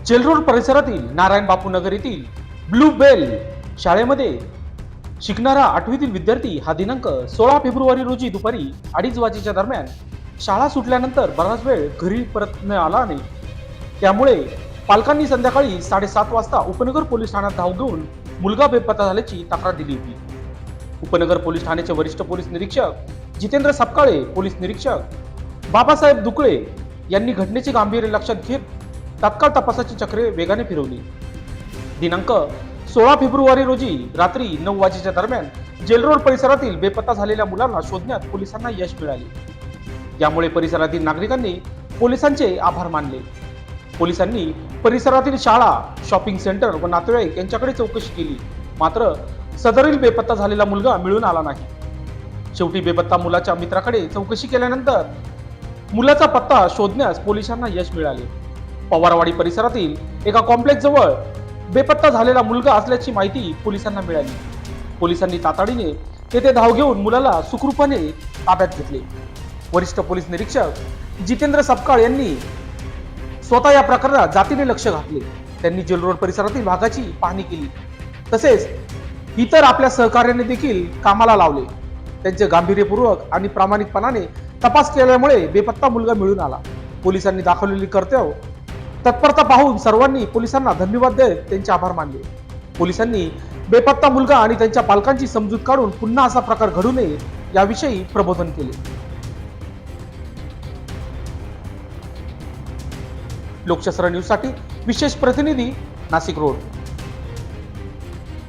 Jail Road परिसरातील नारायण बापू नगर येथील blue bell शाळेमध्ये शिकणारा 8वीतील विद्यार्थी हा दिनांक 16 फेब्रुवारी रोजी दुपारी 2:30 वाजेच्या दरम्यान शाळा सुटल्यानंतर बराच वेळ घरी परत न आला नाही. त्यामुळे पालकांनी संध्याकाळी 7:30 वाजता उपनगर पोलीस ठाण्यात धाव घेऊन मुलगा बेपत्ता झाल्याची तक्रार दिली होती. उपनगर पोलीस ठाण्याचे वरिष्ठ पोलीस निरीक्षक जितेंद्र सपकाळे, पोलीस निरीक्षक बाबासाहेब दुकळे यांनी घटनेचे गांभीर्य लक्षात घेत तात्काळ तपासाची चक्रे वेगाने फिरवली. दिनांक 16 फेब्रुवारी रोजी रात्री 9 वाजेच्या दरम्यान जेलरोड परिसरातील बेपत्ता झालेल्या मुलांना शोधण्यात पोलिसांना यश मिळाले. यामुळे परिसरातील नागरिकांनी पोलिसांचे आभार मानले. पोलिसांनी परिसरातील शाळा, शॉपिंग सेंटर व नातेवाईक यांच्याकडे चौकशी केली, मात्र सदरील बेपत्ता झालेला मुलगा मिळून आला नाही. शेवटी बेपत्ता मुलाच्या मित्राकडे चौकशी केल्यानंतर मुलाचा पत्ता शोधण्यास पोलिसांना यश मिळाले. पवारवाडी परिसरातील एका कॉम्प्लेक्स जवळ बेपत्ता झालेला मुलगा असल्याची माहिती पोलिसांना मिळाली. पोलिसांनी तातडीने तेथे धाव घेऊन मुलाला सुखरूपपणे ताब्यात घेतले. वरिष्ठ पोलीस निरीक्षक जितेंद्र सपकाळ यांनी स्वतः या प्रकरणात जातीने लक्ष घातले. त्यांनी जेलरोड परिसरातील भागाची पाहणी केली, तसेच इतर आपल्या सहकार्याने देखील कामाला लावले. त्यांचे गांभीर्यपूर्वक आणि प्रामाणिकपणाने तपास केल्यामुळे बेपत्ता मुलगा मिळून आला. पोलिसांनी दाखवलेली कर्तव्य तत्परता पाहून सर्वांनी पोलिसांना धन्यवाद देत त्यांचे आभार मानले. पोलिसांनी बेपत्ता मुलगा आणि त्यांच्या पालकांची समजूत काढून पुन्हा असा प्रकार घडू नये याविषयी प्रबोधन केले. लोकशास्त्र न्यूज साठी विशेष प्रतिनिधी, नाशिक रोड.